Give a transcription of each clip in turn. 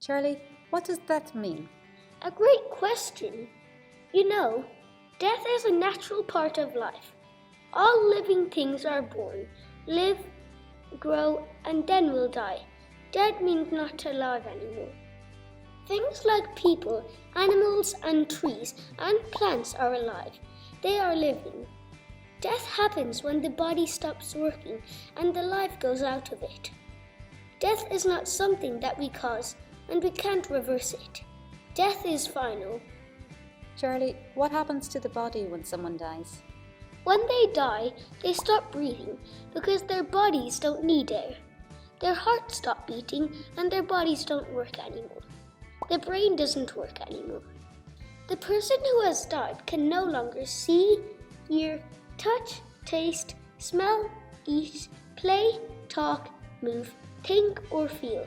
Charlie, what does that mean? A great question. You know, death is a natural part of life. All living things are born, live, grow, and then will die. Dead means not alive anymore. Things like people, animals, and trees and plants are alive. They are living. Death happens when the body stops working and the life goes out of it. Death is not something that we cause, and we can't reverse it. Death is final. Charlie, what happens to the body when someone dies? When they die, they stop breathing because their bodies don't need air. Their hearts stop beating and their bodies don't work anymore. The brain doesn't work anymore. The person who has died can no longer see, hear, touch, taste, smell, eat, play, talk, move, think, or feel.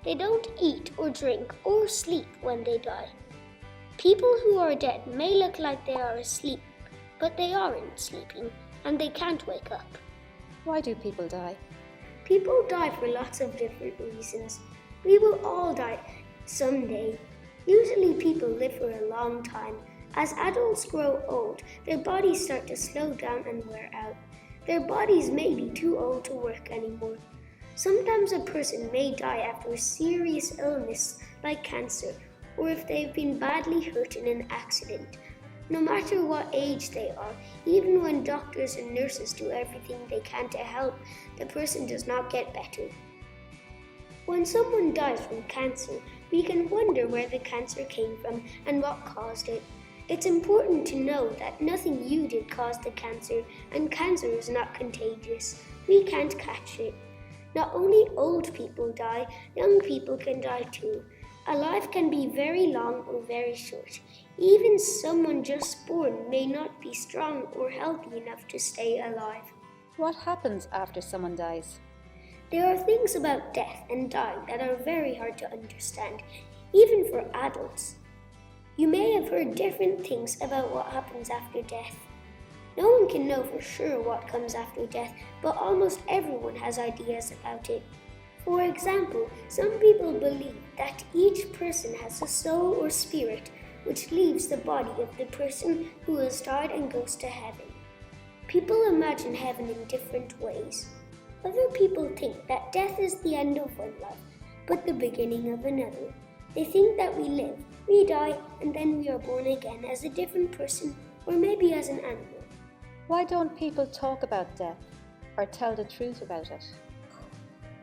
They don't eat or drink or sleep when they die. People who are dead may look like they are asleep, but they aren't sleeping and they can't wake up. Why do people die? People die for lots of different reasons. We will all die someday. Usually people live for a long time. As adults grow old, their bodies start to slow down and wear out. Their bodies may be too old to work anymore. Sometimes a person may die after a serious illness like cancer, or if they've been badly hurt in an accident. No matter what age they are, even when doctors and nurses do everything they can to help, the person does not get better. When someone dies from cancer, we can wonder where the cancer came from and what caused it. It's important to know that nothing you did caused the cancer, and cancer is not contagious. We can't catch it. Not only old people die, young people can die too. A life can be very long or very short. Even someone just born may not be strong or healthy enough to stay alive. What happens after someone dies? There are things about death and dying that are very hard to understand, even for adults. You may have heard different things about what happens after death. No one can know for sure what comes after death, but almost everyone has ideas about it. For example, some people believe that each person has a soul or spirit which leaves the body of the person who has died and goes to heaven. People imagine heaven in different ways. Other people think that death is the end of one life, but the beginning of another. They think that we live, we die, and then we are born again as a different person or maybe as an animal. Why don't people talk about death or tell the truth about it?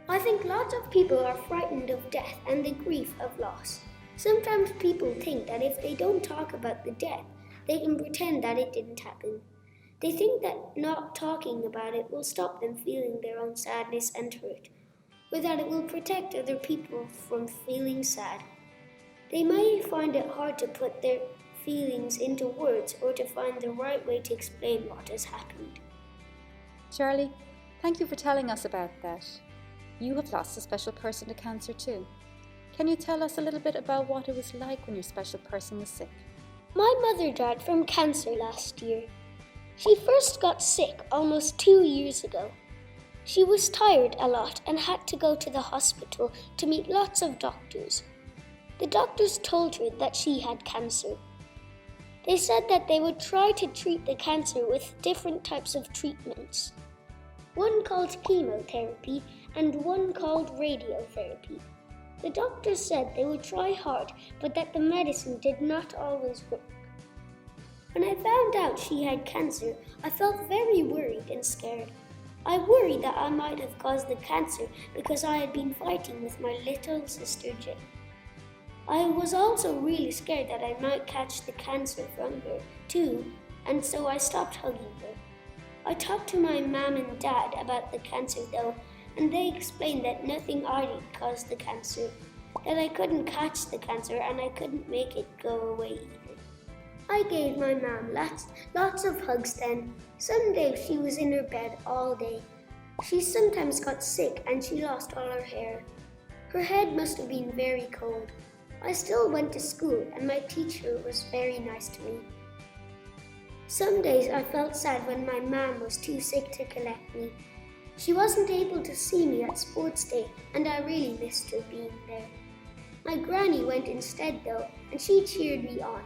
I think lots of people are frightened of death and the grief of loss. Sometimes people think that if they don't talk about the death, they can pretend that it didn't happen. They think that not talking about it will stop them feeling their own sadness and hurt, or that it will protect other people from feeling sad. They may find it hard to put their feelings into words or to find the right way to explain what has happened. Charlie, thank you for telling us about that. You have lost a special person to cancer too. Can you tell us a little bit about what it was like when your special person was sick? My mother died from cancer last year. She first got sick almost 2 years ago. She was tired a lot and had to go to the hospital to meet lots of doctors. The doctors told her that she had cancer. They said that they would try to treat the cancer with different types of treatments. One called chemotherapy and one called radiotherapy. The doctors said they would try hard, but that the medicine did not always work. When I found out she had cancer, I felt very worried and scared. I worried that I might have caused the cancer because I had been fighting with my little sister Jane. I was also really scared that I might catch the cancer from her too, and so I stopped hugging her. I talked to my mom and dad about the cancer though, and they explained that nothing I did caused the cancer, that I couldn't catch the cancer and I couldn't make it go away either. I gave my mom lots of hugs then. Some days she was in her bed all day. She sometimes got sick and she lost all her hair. Her head must have been very cold. I still went to school and my teacher was very nice to me. Some days I felt sad when my mom was too sick to collect me. She wasn't able to see me at sports day and I really missed her being there. My granny went instead though, and she cheered me on.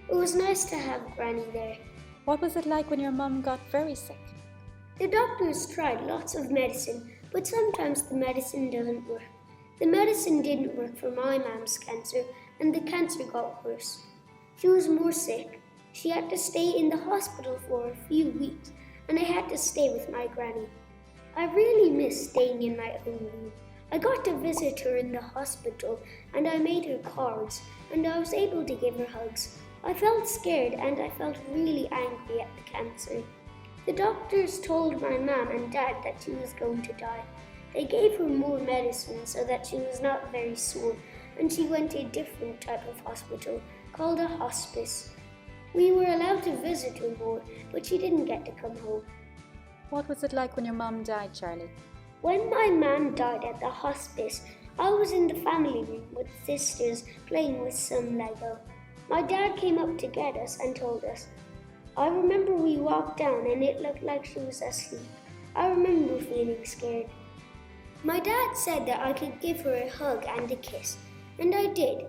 It was nice to have Granny there. What was it like when your mum got very sick? The doctors tried lots of medicine, but sometimes the medicine doesn't work. The medicine didn't work for my mum's cancer, and the cancer got worse. She was more sick. She had to stay in the hospital for a few weeks, and I had to stay with my granny. I really miss staying in my own room. I got to visit her in the hospital, and I made her cards, and I was able to give her hugs. I felt scared, and I felt really angry at the cancer. The doctors told my mum and dad that she was going to die. They gave her more medicine so that she was not very sore, and she went to a different type of hospital called a hospice. We were allowed to visit her more, but she didn't get to come home. What was it like when your mum died, Charlie? When my mum died at the hospice, I was in the family room with sisters playing with some Lego. My dad came up to get us and told us. I remember we walked down and it looked like she was asleep. I remember feeling scared. My dad said that I could give her a hug and a kiss, and I did.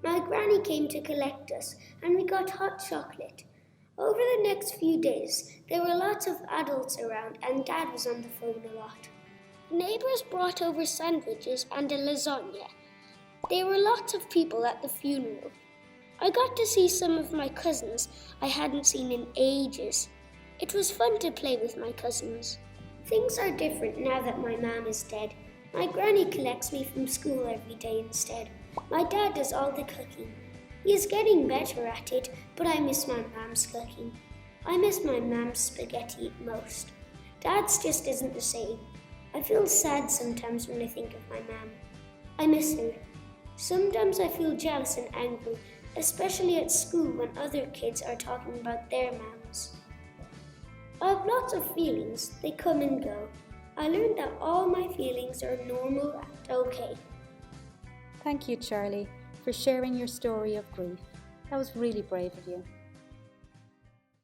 My granny came to collect us, and we got hot chocolate. Over the next few days, there were lots of adults around, and Dad was on the phone a lot. Neighbors brought over sandwiches and a lasagna. There were lots of people at the funeral. I got to see some of my cousins I hadn't seen in ages. It was fun to play with my cousins. Things are different now that my mom is dead. My granny collects me from school every day instead. My dad does all the cooking. He is getting better at it, but I miss my mom's cooking. I miss my mom's spaghetti most. Dad's just isn't the same. I feel sad sometimes when I think of my mom. I miss her. Sometimes I feel jealous and angry, especially at school when other kids are talking about their moms. I have lots of feelings. They come and go. I learned that all my feelings are normal and okay. Thank you, Charlie, for sharing your story of grief. That was really brave of you.